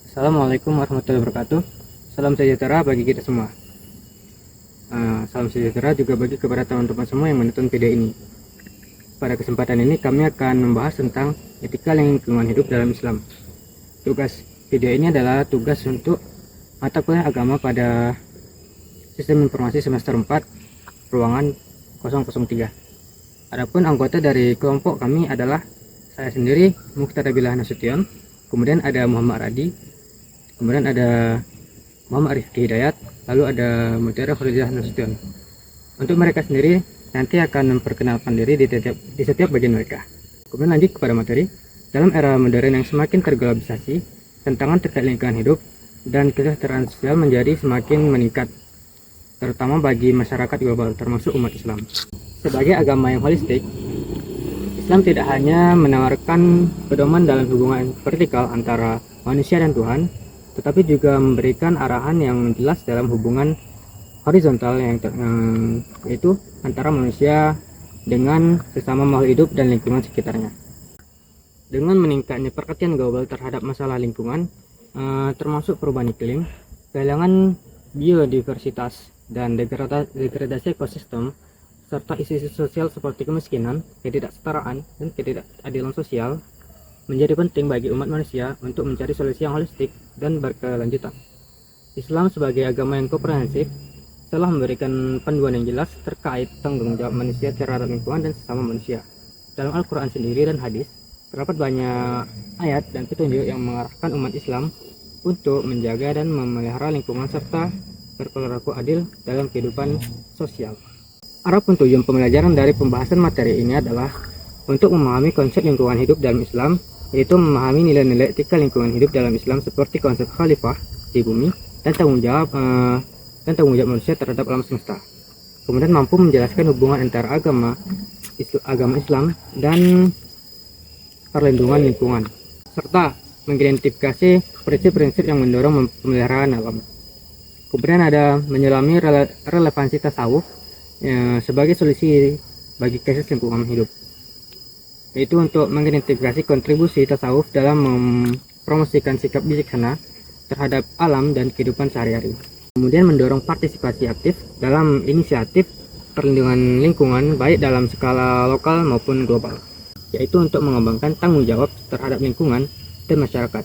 Assalamualaikum warahmatullahi wabarakatuh. Salam sejahtera bagi kita semua. Salam sejahtera juga bagi kepada teman-teman semua yang menonton video ini. Pada kesempatan ini kami akan membahas tentang etika lingkungan hidup dalam Islam. Tugas video ini adalah tugas untuk mata kuliah agama pada Sistem Informasi semester 4 ruangan 003. Adapun anggota dari kelompok kami adalah saya sendiri, Mukhtar Billah Nasution, kemudian ada Muhammad Radi, kemudian ada Muhammad Rifki Hidayat, lalu ada Mutiara Khalidah Nasution. Untuk mereka sendiri nanti akan memperkenalkan diri di setiap bagian mereka. Kemudian lanjut kepada materi. Dalam era modern yang semakin terglobalisasi, tantangan terkait lingkungan hidup dan kesejahteraan sosial menjadi semakin meningkat, terutama bagi masyarakat global termasuk umat Islam. Sebagai agama yang holistik, Islam tidak hanya menawarkan pedoman dalam hubungan vertikal antara manusia dan Tuhan, tetapi juga memberikan arahan yang jelas dalam hubungan horizontal yaitu antara manusia dengan sesama makhluk hidup dan lingkungan sekitarnya. Dengan meningkatnya perhatian global terhadap masalah lingkungan, termasuk perubahan iklim, kehilangan biodiversitas, dan degradasi ekosistem, serta isu-isu sosial seperti kemiskinan, ketidaksetaraan, dan ketidakadilan sosial menjadi penting bagi umat manusia untuk mencari solusi yang holistik dan berkelanjutan. Islam sebagai agama yang komprehensif telah memberikan panduan yang jelas terkait tanggung jawab manusia terhadap lingkungan dan sesama manusia. Dalam Al-Quran sendiri dan hadis, terdapat banyak ayat dan petunjuk yang mengarahkan umat Islam untuk menjaga dan memelihara lingkungan serta berperilaku adil dalam kehidupan sosial. Adapun tujuan pembelajaran dari pembahasan materi ini adalah untuk memahami konsep lingkungan hidup dalam Islam, yaitu memahami nilai-nilai etika lingkungan hidup dalam Islam seperti konsep khalifah di bumi dan tanggung jawab manusia terhadap alam semesta. Kemudian mampu menjelaskan hubungan antara agama Islam dan perlindungan lingkungan, serta mengidentifikasi prinsip-prinsip yang mendorong pemeliharaan alam. Kemudian ada menyelami relevansi tasawuf sebagai solusi bagi krisis lingkungan hidup, yaitu untuk mengidentifikasi kontribusi tasawuf dalam mempromosikan sikap bijaksana terhadap alam dan kehidupan sehari-hari. Kemudian mendorong partisipasi aktif dalam inisiatif perlindungan lingkungan baik dalam skala lokal maupun global, yaitu untuk mengembangkan tanggung jawab terhadap lingkungan dan masyarakat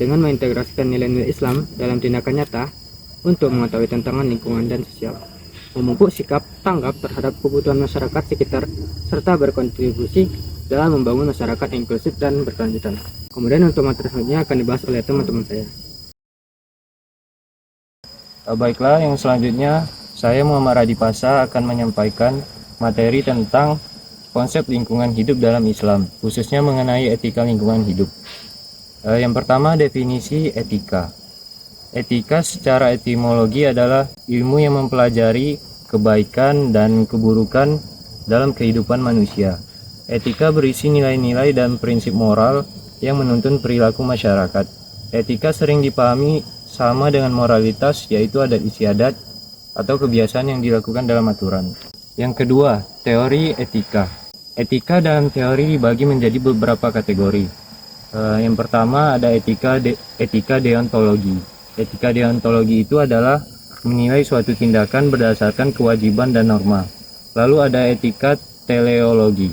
dengan mengintegrasikan nilai-nilai Islam dalam tindakan nyata untuk mengetahui tantangan lingkungan dan sosial, memupuk sikap tanggap terhadap kebutuhan masyarakat sekitar, serta berkontribusi dalam membangun masyarakat inklusif dan berkelanjutan. Kemudian untuk materi selanjutnya akan dibahas oleh teman-teman saya. Baiklah, yang selanjutnya saya Muhammad Radi Pasa akan menyampaikan materi tentang konsep lingkungan hidup dalam Islam, khususnya mengenai etika lingkungan hidup. Yang pertama, definisi etika. Etika secara etimologi adalah ilmu yang mempelajari kebaikan dan keburukan dalam kehidupan manusia. Etika berisi nilai-nilai dan prinsip moral yang menuntun perilaku masyarakat. Etika sering dipahami sama dengan moralitas, yaitu adat istiadat atau kebiasaan yang dilakukan dalam aturan. Yang kedua, teori etika. Etika dalam teori dibagi menjadi beberapa kategori. Yang pertama ada etika deontologi. Etika deontologi itu adalah menilai suatu tindakan berdasarkan kewajiban dan norma. Lalu ada etika teleologi.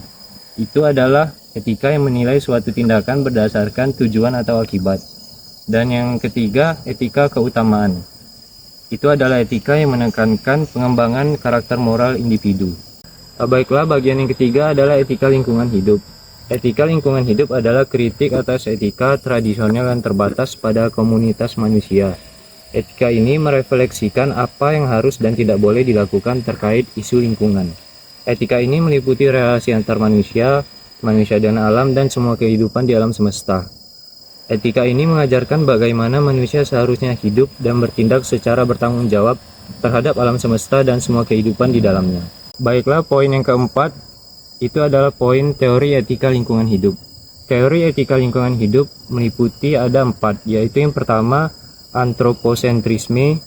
Itu adalah etika yang menilai suatu tindakan berdasarkan tujuan atau akibat. Dan yang ketiga, etika keutamaan. Itu adalah etika yang menekankan pengembangan karakter moral individu. Baiklah, bagian yang ketiga adalah etika lingkungan hidup. Etika lingkungan hidup adalah kritik atas etika tradisional dan terbatas pada komunitas manusia. Etika ini merefleksikan apa yang harus dan tidak boleh dilakukan terkait isu lingkungan. Etika ini meliputi relasi antar manusia, manusia dan alam, dan semua kehidupan di alam semesta. Etika ini mengajarkan bagaimana manusia seharusnya hidup dan bertindak secara bertanggung jawab terhadap alam semesta dan semua kehidupan di dalamnya. Baiklah, poin yang keempat itu adalah poin teori etika lingkungan hidup. Teori etika lingkungan hidup meliputi ada 4, yaitu yang pertama, antroposentrisme.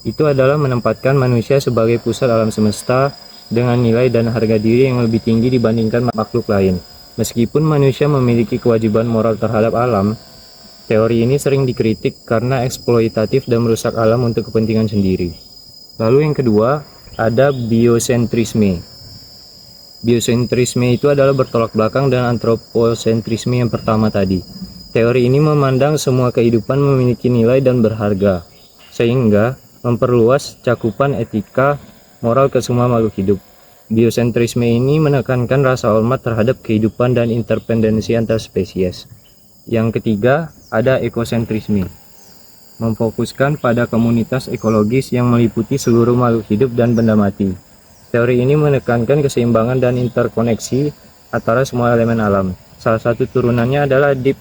Itu adalah menempatkan manusia sebagai pusat alam semesta dengan nilai dan harga diri yang lebih tinggi dibandingkan makhluk lain. Meskipun manusia memiliki kewajiban moral terhadap alam, Teori ini sering dikritik karena eksploitatif dan merusak alam untuk kepentingan sendiri. Lalu yang kedua, ada biosentrisme. Biosentrisme itu adalah bertolak belakang dengan antroposentrisme yang pertama tadi. Teori ini memandang semua kehidupan memiliki nilai dan berharga, sehingga memperluas cakupan etika moral ke semua makhluk hidup. Biosentrisme ini menekankan rasa hormat terhadap kehidupan dan interdependensi antar spesies. Yang ketiga, ada ekosentrisme, memfokuskan pada komunitas ekologis yang meliputi seluruh makhluk hidup dan benda mati. Teori ini menekankan keseimbangan dan interkoneksi antara semua elemen alam. Salah satu turunannya adalah Deep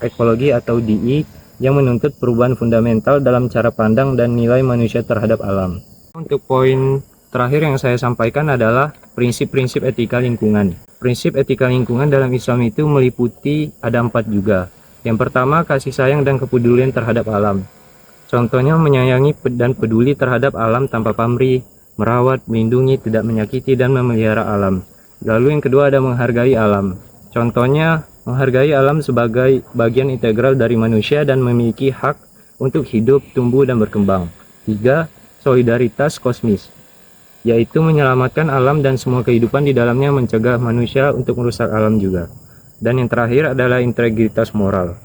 Ekologi atau DE yang menuntut perubahan fundamental dalam cara pandang dan nilai manusia terhadap alam. Untuk poin terakhir yang saya sampaikan adalah prinsip-prinsip etika lingkungan. Prinsip etika lingkungan dalam Islam itu meliputi ada 4 juga. Yang pertama, kasih sayang dan kepedulian terhadap alam. Contohnya menyayangi dan peduli terhadap alam tanpa pamrih, merawat, melindungi, tidak menyakiti, dan memelihara alam. Lalu yang kedua ada menghargai alam. Contohnya menghargai alam sebagai bagian integral dari manusia dan memiliki hak untuk hidup, tumbuh, dan berkembang. 3. Solidaritas kosmis, yaitu menyelamatkan alam dan semua kehidupan di dalamnya, mencegah manusia untuk merusak alam juga. Dan yang terakhir adalah integritas moral.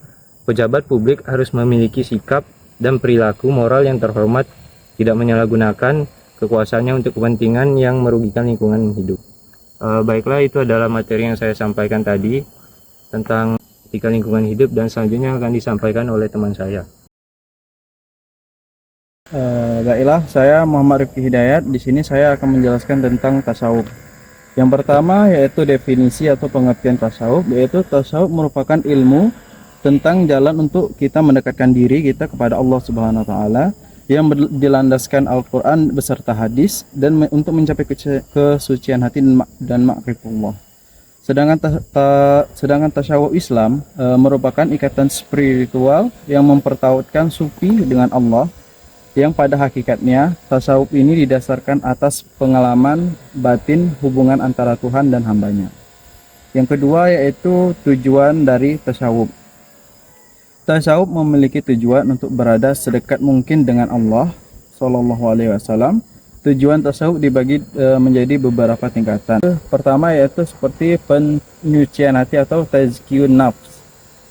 Pejabat publik harus memiliki sikap dan perilaku moral yang terhormat, tidak menyalahgunakan kekuasaannya untuk kepentingan yang merugikan lingkungan hidup. Baiklah, itu adalah materi yang saya sampaikan tadi tentang etika lingkungan hidup, dan selanjutnya akan disampaikan oleh teman saya. Baiklah, saya Muhammad Rifki Hidayat. Di sini saya akan menjelaskan tentang tasawuf. Yang pertama yaitu definisi atau pengertian tasawuf, yaitu tasawuf merupakan ilmu tentang jalan untuk kita mendekatkan diri kita kepada Allah Subhanahu wa taala yang dilandaskan Al-Qur'an beserta hadis dan untuk mencapai kesucian hati dan ma'rifatullah. Sedangkan tasawuf Islam merupakan ikatan spiritual yang mempertautkan sufi dengan Allah, yang pada hakikatnya tasawuf ini didasarkan atas pengalaman batin hubungan antara Tuhan dan hambanya. Yang kedua yaitu tujuan dari tasawuf. Tasawuf memiliki tujuan untuk berada sedekat mungkin dengan Allah Shallallahu Alaihi Wasallam. Tujuan tasawuf dibagi menjadi beberapa tingkatan. Pertama yaitu seperti penyucian hati atau tazkiyun nafs.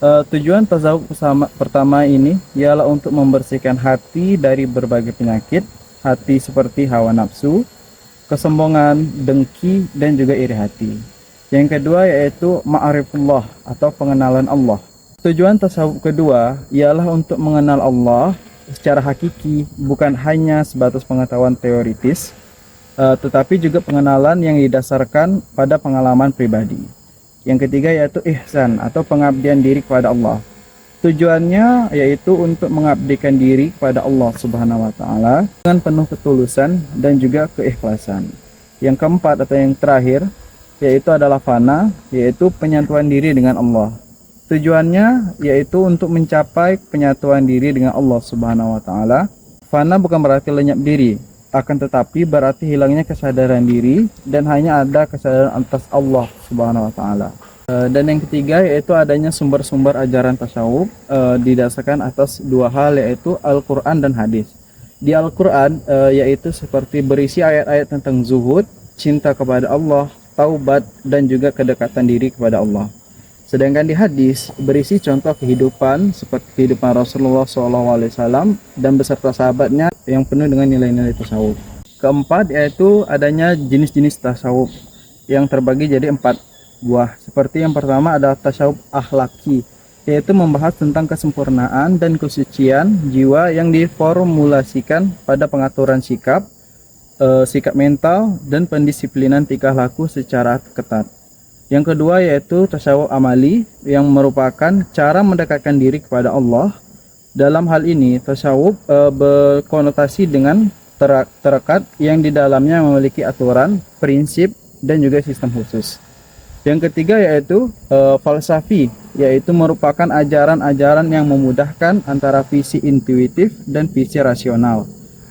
Tujuan tasawuf pertama ini ialah untuk membersihkan hati dari berbagai penyakit hati seperti hawa nafsu, kesombongan, dengki, dan juga iri hati. Yang kedua yaitu ma'rifatullah atau pengenalan Allah. Tujuan tasawuf kedua ialah untuk mengenal Allah secara hakiki, bukan hanya sebatas pengetahuan teoritis, tetapi juga pengenalan yang didasarkan pada pengalaman pribadi. Yang ketiga yaitu ihsan atau pengabdian diri kepada Allah. Tujuannya yaitu untuk mengabdikan diri kepada Allah Subhanahu wa taala dengan penuh ketulusan dan juga keikhlasan. Yang keempat atau yang terakhir yaitu adalah fana, yaitu penyatuan diri dengan Allah. Tujuannya yaitu untuk mencapai penyatuan diri dengan Allah Subhanahu wa taala. Fana bukan berarti lenyap diri, akan tetapi berarti hilangnya kesadaran diri dan hanya ada kesadaran atas Allah Subhanahu wa taala. Dan yang ketiga yaitu adanya sumber-sumber ajaran tasawuf didasarkan atas dua hal, yaitu Al-Qur'an dan hadis. Di Al-Qur'an yaitu seperti berisi ayat-ayat tentang zuhud, cinta kepada Allah, taubat, dan juga kedekatan diri kepada Allah. Sedangkan di hadis berisi contoh kehidupan seperti kehidupan Rasulullah SAW dan beserta sahabatnya yang penuh dengan nilai-nilai tasawuf. Keempat yaitu adanya jenis-jenis tasawuf yang terbagi jadi 4 buah. Seperti yang pertama ada tasawuf akhlaki, yaitu membahas tentang kesempurnaan dan kesucian jiwa yang diformulasikan pada pengaturan sikap mental dan pendisiplinan tingkah laku secara ketat. Yang kedua yaitu tasawuf amali yang merupakan cara mendekatkan diri kepada Allah. Dalam hal ini tasawuf berkonotasi dengan terakat yang di dalamnya memiliki aturan, prinsip, dan juga sistem khusus. Yang ketiga yaitu falsafi, yaitu merupakan ajaran-ajaran yang memudahkan antara visi intuitif dan visi rasional.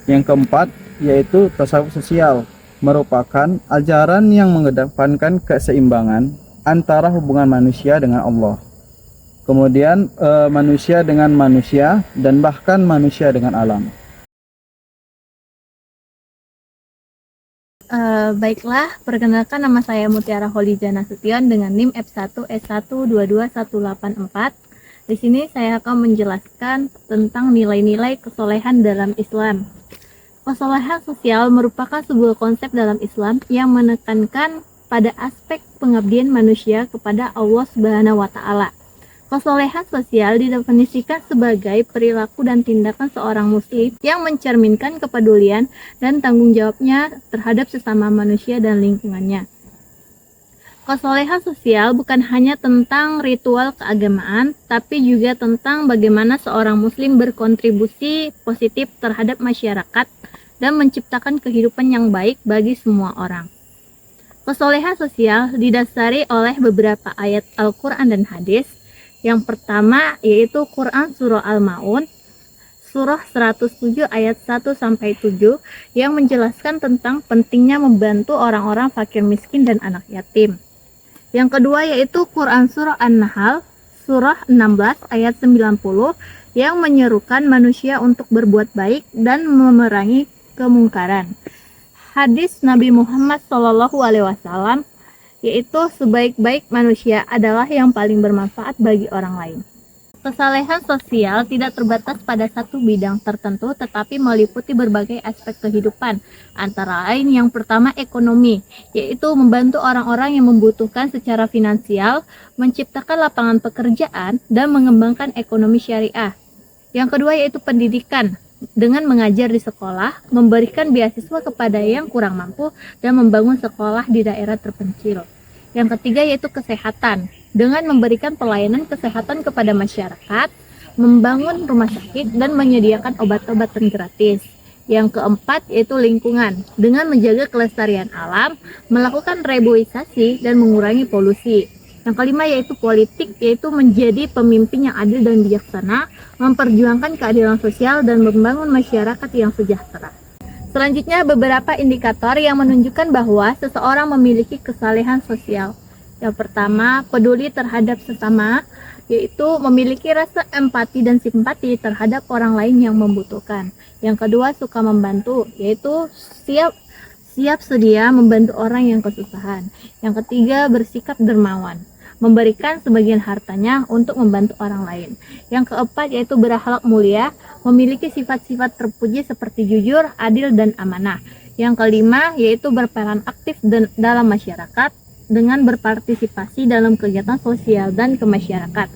Yang keempat yaitu tasawuf sosial, merupakan ajaran yang mengedepankan keseimbangan antara hubungan manusia dengan Allah. kemudian manusia dengan manusia, dan bahkan manusia dengan alam. Baiklah, perkenalkan nama saya Mutiara Kholiza Nasution dengan NIM F1S1221184. Di sini saya akan menjelaskan tentang nilai-nilai kesolehan dalam Islam. Kesolehan sosial merupakan sebuah konsep dalam Islam yang menekankan pada aspek pengabdian manusia kepada Allah Subhanahu wa Ta'ala. Kesolehan sosial didefinisikan sebagai perilaku dan tindakan seorang muslim yang mencerminkan kepedulian dan tanggung jawabnya terhadap sesama manusia dan lingkungannya. Kesolehan sosial bukan hanya tentang ritual keagamaan, tapi juga tentang bagaimana seorang muslim berkontribusi positif terhadap masyarakat dan menciptakan kehidupan yang baik bagi semua orang. Kesolehan sosial didasari oleh beberapa ayat Al-Quran dan hadis. Yang pertama yaitu Quran Surah Al-Ma'un, Surah 107 ayat 1-7 yang menjelaskan tentang pentingnya membantu orang-orang fakir miskin dan anak yatim. Yang kedua yaitu Quran Surah An-Nahl, Surah 16 ayat 90 yang menyerukan manusia untuk berbuat baik dan memerangi kemungkaran. Hadis Nabi Muhammad SAW yaitu sebaik-baik manusia adalah yang paling bermanfaat bagi orang lain. Kesolehan sosial tidak terbatas pada satu bidang tertentu, tetapi meliputi berbagai aspek kehidupan. Antara lain yang pertama ekonomi, yaitu membantu orang-orang yang membutuhkan secara finansial, menciptakan lapangan pekerjaan, dan mengembangkan ekonomi syariah. Yang kedua yaitu pendidikan, dengan mengajar di sekolah, memberikan beasiswa kepada yang kurang mampu, dan membangun sekolah di daerah terpencil. Yang ketiga yaitu kesehatan, dengan memberikan pelayanan kesehatan kepada masyarakat, membangun rumah sakit, dan menyediakan obat-obatan gratis. Yang keempat yaitu lingkungan, dengan menjaga kelestarian alam, melakukan reboisasi, dan mengurangi polusi. Yang kelima yaitu politik, yaitu menjadi pemimpin yang adil dan bijaksana, memperjuangkan keadilan sosial, dan membangun masyarakat yang sejahtera. Selanjutnya beberapa indikator yang menunjukkan bahwa seseorang memiliki kesalehan sosial. Yang pertama, peduli terhadap sesama, yaitu memiliki rasa empati dan simpati terhadap orang lain yang membutuhkan. Yang kedua, suka membantu, yaitu siap sedia membantu orang yang kesusahan. Yang ketiga, bersikap dermawan, memberikan sebagian hartanya untuk membantu orang lain. Yang keempat yaitu berakhlak mulia, memiliki sifat-sifat terpuji seperti jujur, adil, dan amanah. Yang kelima yaitu berperan aktif dalam masyarakat dengan berpartisipasi dalam kegiatan sosial dan kemasyarakat.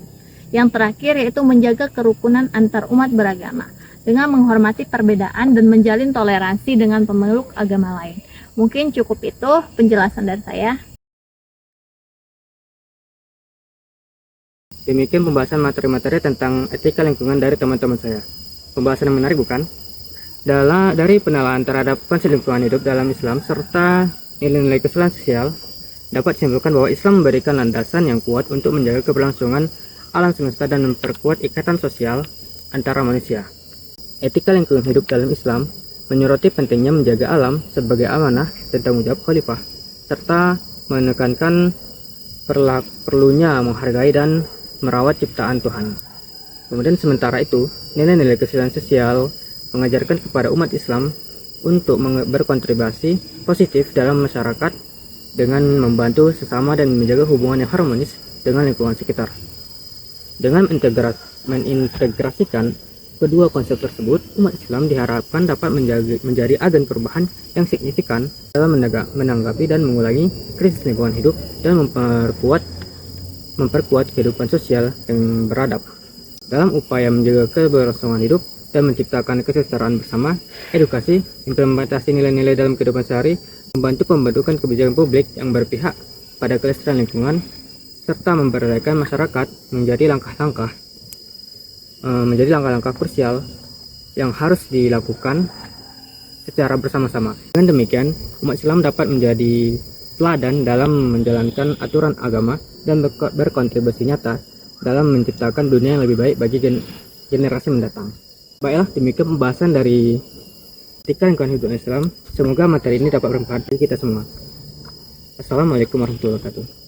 Yang terakhir yaitu menjaga kerukunan antar umat beragama dengan menghormati perbedaan dan menjalin toleransi dengan pemeluk agama lain. Mungkin cukup itu penjelasan dari saya. Demikian pembahasan materi-materi tentang etika lingkungan dari teman-teman saya. Pembahasan yang menarik bukan? Dari penilaian terhadap konsep lingkungan hidup dalam Islam serta nilai-nilai kesolehan sosial, dapat disimpulkan bahwa Islam memberikan landasan yang kuat untuk menjaga keberlangsungan alam semesta dan memperkuat ikatan sosial antara manusia. Etika lingkungan hidup dalam Islam menyoroti pentingnya menjaga alam sebagai amanah dan tanggung jawab khalifah, serta menekankan perlunya menghargai dan merawat ciptaan Tuhan. Kemudian sementara itu, nilai-nilai kesolehan sosial mengajarkan kepada umat Islam untuk berkontribusi positif dalam masyarakat dengan membantu sesama dan menjaga hubungan yang harmonis dengan lingkungan sekitar. Dengan mengintegrasikan kedua konsep tersebut, umat Islam diharapkan dapat menjadi agen perubahan yang signifikan dalam menanggapi dan mengulangi krisis lingkungan hidup dan memperkuat kehidupan sosial yang beradab. Dalam upaya menjaga keberlangsungan hidup dan menciptakan kesejahteraan bersama, edukasi, implementasi nilai-nilai dalam kehidupan sehari, membantu pembentukan kebijakan publik yang berpihak pada kelestarian lingkungan, serta memberdayakan masyarakat menjadi langkah-langkah krusial yang harus dilakukan secara bersama-sama. Dengan demikian, umat Islam dapat menjadi teladan dalam menjalankan aturan agama dan berkontribusi nyata dalam menciptakan dunia yang lebih baik bagi generasi mendatang. Baiklah, demikian pembahasan dari etika lingkungan hidup Islam. Semoga materi ini dapat bermanfaat bagi kita semua. Assalamualaikum warahmatullahi wabarakatuh.